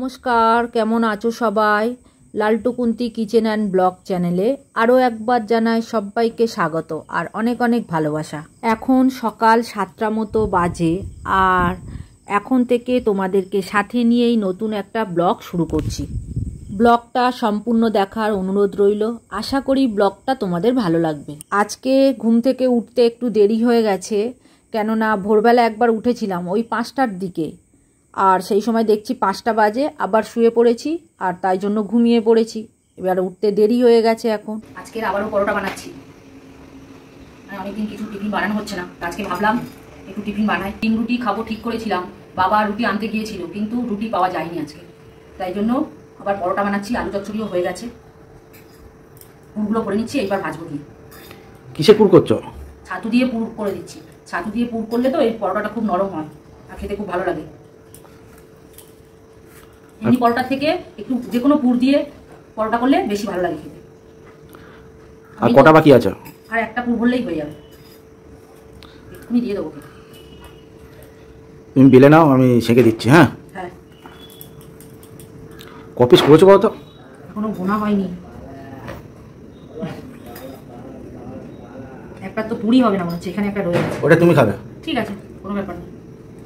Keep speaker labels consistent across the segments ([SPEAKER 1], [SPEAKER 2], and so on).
[SPEAKER 1] নমস্কার, কেমন আছো সবাই? লালটু কুন্তি কিচেন অ্যান্ড ব্লগ চ্যানেলে আরও একবার জানাই সবাইকে স্বাগত আর অনেক অনেক ভালোবাসা। এখন সকাল 7টা মতো বাজে আর এখন থেকে তোমাদেরকে সাথে নিয়েই নতুন একটা ব্লগ শুরু করছি। ব্লগটা সম্পূর্ণ দেখার অনুরোধ রইল। আশা করি ব্লগটা তোমাদের ভালো লাগবে। আজকে ঘুম থেকে উঠতে একটু দেরি হয়ে গেছে, কেননা ভোরবেলা একবার উঠেছিলাম ওই 5টার দিকে, আর সেই সময় দেখছি 5টা বাজে, আবার শুয়ে পড়েছি আর তাই জন্য ঘুমিয়ে পড়েছি। এবার উঠতে দেরি হয়ে গেছে। এখন
[SPEAKER 2] আজকের আবারও পরোটা বানাচ্ছি। অনেকদিন কিছু টিফিন বানানো হচ্ছে না, আজকে ভাবলাম একটু টিফিন বানাই। 3 রুটি খাবো ঠিক করেছিলাম, বাবা রুটি আনতে গিয়েছিল কিন্তু রুটি পাওয়া যায়নি আজকে, তাই জন্য আবার পরোটা বানাচ্ছি। আলু চচ্চড়িও হয়ে গেছে, পুরগুলো করে নিচ্ছি, এইবার ভাজবো দিয়ে।
[SPEAKER 3] কিসে পুর করছো?
[SPEAKER 2] ছাতু দিয়ে পুর করে দিচ্ছি। ছাতু দিয়ে পুর করলে তো এই পরোটাটা খুব নরম হয় আর খেতে খুব ভালো লাগে। এমনি পরোটা থেকে একটু যে কোনো পুর দিয়ে পরোটা করলে বেশি ভালো লাগে খেতে।
[SPEAKER 3] আর কটা বাকি আছে?
[SPEAKER 2] আর একটা পুর ভরলেই হয়ে যাবে, এক্ষুনি দিয়ে দেবো।
[SPEAKER 3] তুমি বেলে নাও, আমি সেঁকে দিচ্ছি। হ্যাঁ
[SPEAKER 2] হ্যাঁ,
[SPEAKER 3] কপিস করেছো কত?
[SPEAKER 2] এখনো গোনা হয়নি। একটা তো পুরি হবে না মনে হচ্ছে, এখানে একটা রয়ে গেছে।
[SPEAKER 3] ওটা তুমি খাবে?
[SPEAKER 2] ঠিক আছে, কোনো ব্যাপার নেই,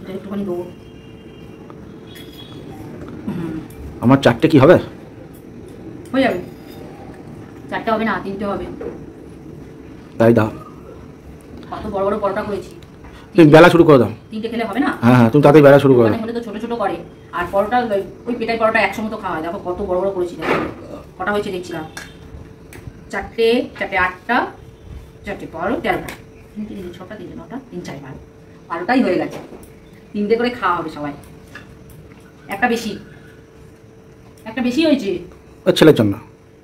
[SPEAKER 2] এটা একটুখানি দেবো।
[SPEAKER 3] আমার 4টে কি হবে?
[SPEAKER 2] হয়ে যাবে। 4টে হবে না, 3টে হবে।
[SPEAKER 3] তাই দাও।
[SPEAKER 2] কত বড় বড় পরোটা করেছি।
[SPEAKER 3] তুমি বেলা শুরু করে দাও।
[SPEAKER 2] 3টে খেলে হবে না?
[SPEAKER 3] হ্যাঁ হ্যাঁ, তুমি তাড়াতাড়ি বেলা শুরু করে দাও।
[SPEAKER 2] হলে তো ছোট ছোট করে, আর পরোটা ওই পেটাই পরোটা 100 মতো খাওয়া হয়। দেখো কত বড় বড় করেছি, দেখো কটা হয়েছে দেখছিলাম। 4টে 8টা 4টে 12 13টা 3টে 6টা 3টে 9টা 3 4 12 12টাই হয়ে গেছে। 3টে করে খাওয়া হবে সবাই। একটা বেশি হয়েছে
[SPEAKER 3] ওই ছেলের জন্য।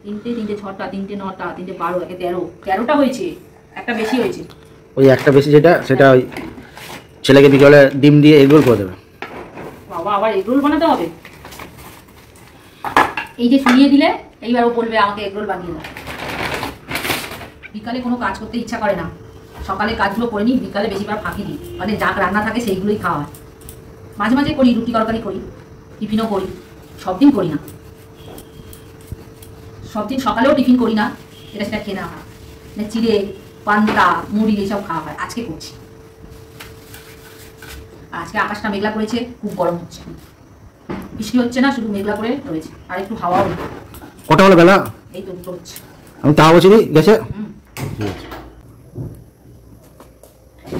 [SPEAKER 2] 3টে 6টা 3টে 9টা 3টে 12 একে 13টা হয়েছে। একটা বেশি হয়েছে।
[SPEAKER 3] ওই একটা বেশি সেটা ওই ছেলেকে বিকেলে ডিম দিয়ে এগরোল করে দেবে।
[SPEAKER 2] বাবা, আবার এগরোল বানাতে হবে? এই যে শুনিয়ে দিলে, এইবার ও বলবে আমাকে এগরোল বানিয়ে দাও। বিকালে কোনো কাজ করতে ইচ্ছা করে না, সকালে কাজগুলো করে নিই, বিকালে বেশিরভাগ ফাঁকি দিই। মানে যা রান্না থাকে সেইগুলোই খাওয়া হয়। মাঝে মাঝে করি, রুটি তরকারি করি, টিফিনও করি। সব দিন করি না, সব দিন সকালেও টিফিন করি না, এটা সেটা খেয়ে নেওয়া হয়। মানে চিড়ে পান্তা মুড়ি এইসব খাওয়া হয়। আজকে করছি। আজকে আকাশটা মেঘলা করেছে, খুব গরম হচ্ছে। বৃষ্টি হচ্ছে না, শুধু মেঘলা করে রয়েছে, আর একটু হাওয়াও নেই।
[SPEAKER 3] কটা হলো বেলা?
[SPEAKER 2] এই তো 2টো হচ্ছে।
[SPEAKER 3] আমি তা বলছি গেছে।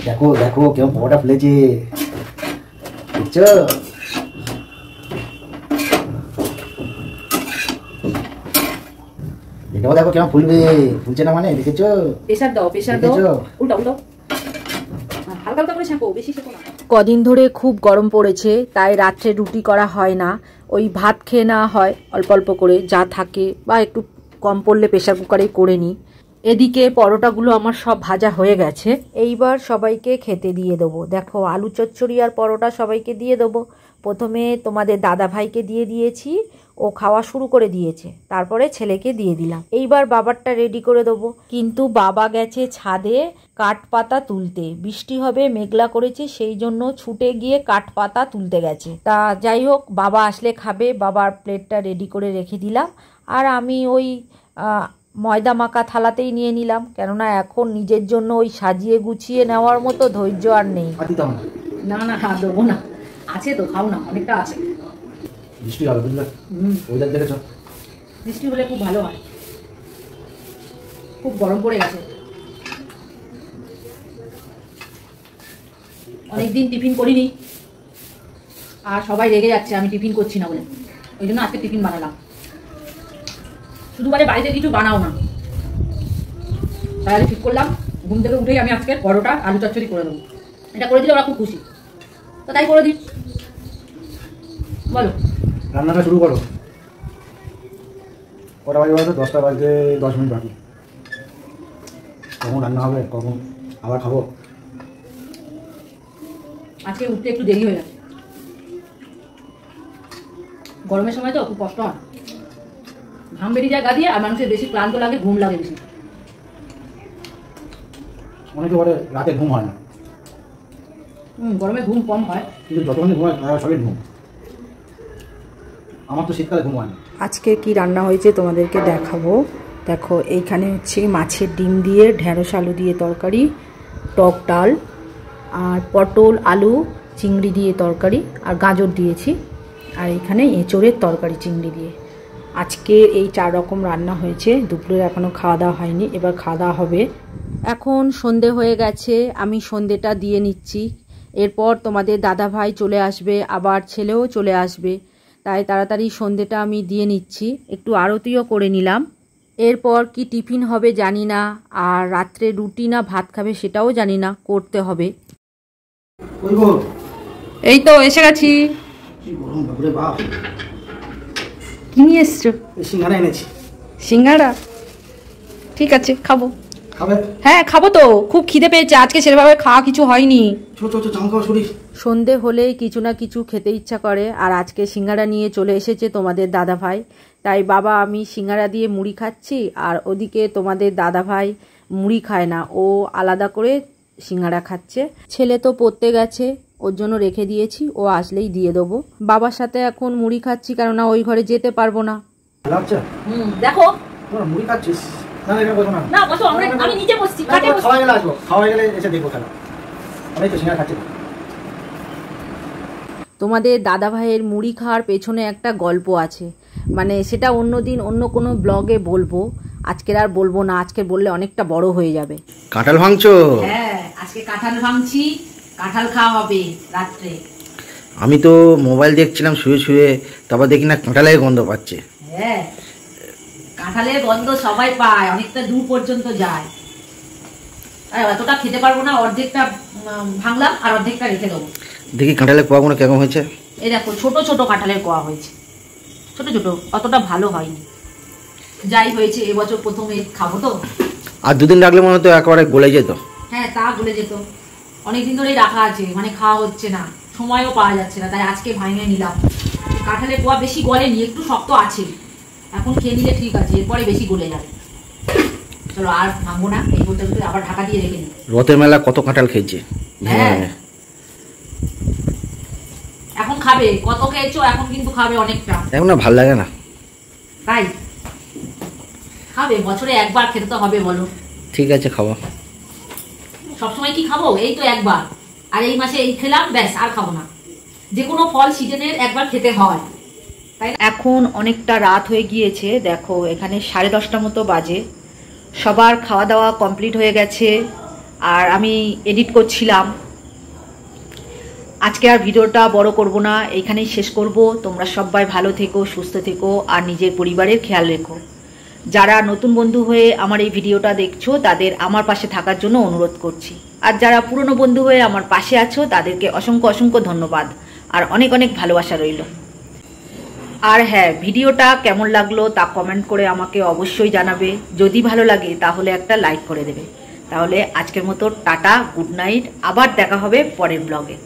[SPEAKER 3] দেখো দেখো কেমন পরোটা ফুলেছে, দেখছো? এটাও দেখো কেমন ফুলবে, ফুলছে না মানে, দেখেছো?
[SPEAKER 2] প্রেসার দাও, প্রেসার দাও, উল্টা উল্টা হালকা হালকা করে ছেঁকো, বেশি ছেঁকো না।
[SPEAKER 1] কদিন ধরে খুব গরম পড়েছে, তাই রাত্রে রুটি করা হয় না, ওই ভাত খেয়ে নেওয়া হয় অল্প অল্প করে যা থাকে, বা একটু কম পড়লে প্রেসার কুকারেই করে নিই। এদিকে পরোটাগুলো আমার সব ভাজা হয়ে গেছে, এইবার সবাইকে খেতে দিয়ে দেবো। দেখো আলু চচ্চড়ি আর পরোটা সবাইকে দিয়ে দেবো। প্রথমে তোমাদের দাদা ভাইকে দিয়ে দিয়েছি, ও খাওয়া শুরু করে দিয়েছে, তারপরে ছেলেকে দিয়ে দিলাম। এইবার বাবারটা রেডি করে দেবো। কিন্তু বাবা গেছে ছাদে কাঠ পাতা তুলতে, বৃষ্টি হবে মেঘলা করেছে, সেই জন্য ছুটে গিয়ে কাঠ পাতা তুলতে গেছে। তা যাই হোক, বাবা আসলে খাবে। বাবার প্লেটটা রেডি করে রেখে দিলাম, আর আমি ওই ময়দা মাখা থালাতেই নিয়ে নিলাম, কেননা এখন নিজের জন্য ওই সাজিয়ে গুছিয়ে নেওয়ার মতো ধৈর্য আর নেই।
[SPEAKER 2] না না, দেবো না, আছে তো, খাও না, অনেকটা আছে।
[SPEAKER 3] বৃষ্টি হবে বুঝলে, ওয়েদার দেখেছো?
[SPEAKER 2] বৃষ্টি হলে খুব ভালো হয়, খুব গরম পড়ে গেছে। অনেকদিন টিফিন করিনি, আর সবাই রেগে যাচ্ছে আমি টিফিন করছি না বলে, ওই জন্য আজকে টিফিন বানালাম। শুধু বলে বাড়িতে কিছু বানাও না, তাহলে ঠিক করলাম ঘুম থেকে উঠেই আমি আজকে পরোটা আলু চচ্চড়ি করে দেবো। এটা করে দিলে ওরা খুব খুশি, তো তাই করে দিই। বলো,
[SPEAKER 3] রান্নাটা শুরু করো। কটা বাজে বলো? 10টা বাজতে 10 মিনিট বাকি। কখন রান্না হবে, কখন আবার খাবো?
[SPEAKER 2] আজকে উঠতে একটু দেরি হয়ে গেছে, গরমের সময় তো খুব কষ্ট হয়, ঘাম বেরিয়ে যায় গা দিয়ে, আর মানুষের বেশি ক্লান্ত লাগে, ঘুম লাগে বেশি।
[SPEAKER 3] অনেকে বলে রাতে ঘুম হয় না।
[SPEAKER 2] গরমে ঘুম কম হয়,
[SPEAKER 3] কিন্তু যতক্ষণ ঘুমায় সবই ঘুম। আমার তো শীতকালে ঘুম হয় না।
[SPEAKER 1] আজকে কি রান্না হয়েছে তোমাদেরকে দেখাবো। দেখো এইখানে হচ্ছে মাছের ডিম দিয়ে ঢেঁড়স আলু দিয়ে তরকারি, টক ডাল, আর পটল আলু চিংড়ি দিয়ে তরকারি, আর গাজর দিয়েছি, আর এইখানে এঁচোড়ের তরকারি চিংড়ি দিয়ে। আজকে এই 4 রকম রান্না হয়েছে। দুপুরের এখনও খাওয়া দাওয়া হয়নি, এবার খাওয়া দাওয়া হবে। এখন সন্ধে হয়ে গেছে, আমি সন্ধেটা দিয়ে নিচ্ছি। এরপর তোমাদের দাদা ভাই চলে আসবে, আবার ছেলেও চলে আসবে, তাই তাড়াতাড়ি সন্ধেটা আমি দিয়ে নিচ্ছি। একটু আরতিও করে নিলাম। এরপর কি টিফিন হবে জানি না, আর রাত্রে রুটি না ভাত খাবে সেটাও জানি না, করতে হবে। এই তো এসে গেছি। কি নিয়ে এসছো?
[SPEAKER 3] সিঙ্গারা এনেছি।
[SPEAKER 1] সিঙ্গারা? ঠিক আছে, খাবো।
[SPEAKER 3] খাবে?
[SPEAKER 1] হ্যাঁ খাবো তো, খুব খিদে পেয়েছে। আজকে সেভাবে খাওয়া কিছু হয়নি। সন্ধে হলেই কিছু না কিছু খেতে ইচ্ছা করে, আর আজকে সিঙ্গারা নিয়ে চলে এসেছে তোমাদের দাদা ভাই। তাই বাবা আমি সিঙ্গারা দিয়ে মুড়ি খাচ্ছি, আর ওদিকে তোমাদের দাদা ভাই মুড়ি খায় না, ও আলাদা করে সিঙ্গারা খাচ্ছে। ছেলে তো পড়তে গেছে, ওর জন্য রেখে দিয়েছি, ও আসলেই দিয়ে দেবো। বাবার সাথে এখন মুড়ি খাচ্ছি, কেননা ওই ঘরে যেতে পারবো না।
[SPEAKER 2] দেখো
[SPEAKER 3] মুড়ি খাচ্ছিস?
[SPEAKER 2] না বসো, আমি নিচে বসছি, কাটে বসছি।
[SPEAKER 3] খাওয়া গেলে এসে দেখবো খেলা। আমি তো সিঙ্গারা খাচ্ছি।
[SPEAKER 1] তোমাদের দাদা ভাইয়ের মুড়ি খাওয়ার পেছনে একটা গল্প আছে, মানে সেটা অন্য দিন অন্য কোনো ব্লগে বলবো, আজকের আর বলবো না। আজকে বললে অনেকটা বড় হয়ে যাবে।
[SPEAKER 3] কাঁঠাল ভাঙছো?
[SPEAKER 2] হ্যাঁ আজকে কাঁঠাল ভাঙছি, কাঁঠাল খাওয়া হবে রাত্রে।
[SPEAKER 3] আমি তো মোবাইল দেখছিলাম শুয়ে শুয়ে, তারপর দেখি না কাঁঠালের গন্ধ পাচ্ছে।
[SPEAKER 2] হ্যাঁ কাঁঠালের গন্ধ সবাই পায়, অনেকটা দূর পর্যন্ত যায়। আর অতটা খেতে পারবো না, অর্ধেকটা ভাঙলাম আর অর্ধেকটা রেখে দেবো।
[SPEAKER 3] দেখি কাঁঠালের কোয়াগুলো কেমন হয়েছে।
[SPEAKER 2] এই দেখো ছোট ছোট কাঁঠালের কোয়া হয়েছে, ছোট ছোট, অতটা ভালো হয়নি। যাই হয়েছে, এবছর প্রথমে খাবো তো।
[SPEAKER 3] আর 2 দিন রাখলে মনে হতো একেবারে গলে যেত।
[SPEAKER 2] হ্যাঁ তা গলে যেত, অনেকদিন ধরেই রাখা আছে, মানে খাওয়া হচ্ছে না, সময়ও পাওয়া যাচ্ছে না, তাই আজকে ভাঙিয়ে নিলাম। কাঁঠালের কোয়া বেশি গলেনি, একটু শক্ত আছে, এখন খেয়ে নিলে ঠিক আছে, এরপরে বেশি গলে যাবে। চলো আর ভাঙবো না, এই বলতে বলতে আবার ঢাকা দিয়ে রেখে নিই।
[SPEAKER 3] রথের মেলা কত কাঁঠাল খেয়েছে।
[SPEAKER 2] হ্যাঁ এখন খাবে, কত খেয়েছো, এখন কিন্তু খাবে অনেকটা।
[SPEAKER 3] এখন না ভাল লাগে না,
[SPEAKER 2] তাই খাবে, বছরে একবার খেতে তো হবে বলো।
[SPEAKER 3] ঠিক আছে খাবো।
[SPEAKER 2] সবসময় কি খাবো? এই তো একবার, আর এই মাসে এই খেলাম, ব্যাস আর খাবো না। যে কোনো ফল সিজনের একবার খেতে হয়, তাই না?
[SPEAKER 1] এখন অনেকটা রাত হয়ে গিয়েছে, দেখো এখানে 10:30 মতো বাজে। সবার খাওয়া দাওয়া কমপ্লিট হয়ে গেছে, আর আমি এডিট করছিলাম। আজকে আর ভিডিওটা বড় করব না, এইখানেই শেষ করব। তোমরা সবাই ভালো থেকো, সুস্থ থেকো, আর নিজের পরিবারের খেয়াল রেখো। যারা নতুন বন্ধু হয়ে আমার এই ভিডিওটা দেখছো, তাদের আমার পাশে থাকার জন্য অনুরোধ করছি। আর যারা পুরনো বন্ধু হয়ে আমার পাশে আছো, তাদেরকে অসংখ্য অসংখ্য ধন্যবাদ, আর অনেক অনেক ভালোবাসা রইল। আর হ্যাঁ, ভিডিওটা কেমন লাগলো তা কমেন্ট করে আমাকে অবশ্যই জানাবে। যদি ভালো লাগে তাহলে একটা লাইক করে দেবে। তাহলে আজকের মতো টাটা, গুড নাইট, আবার দেখা হবে পরের ব্লগে।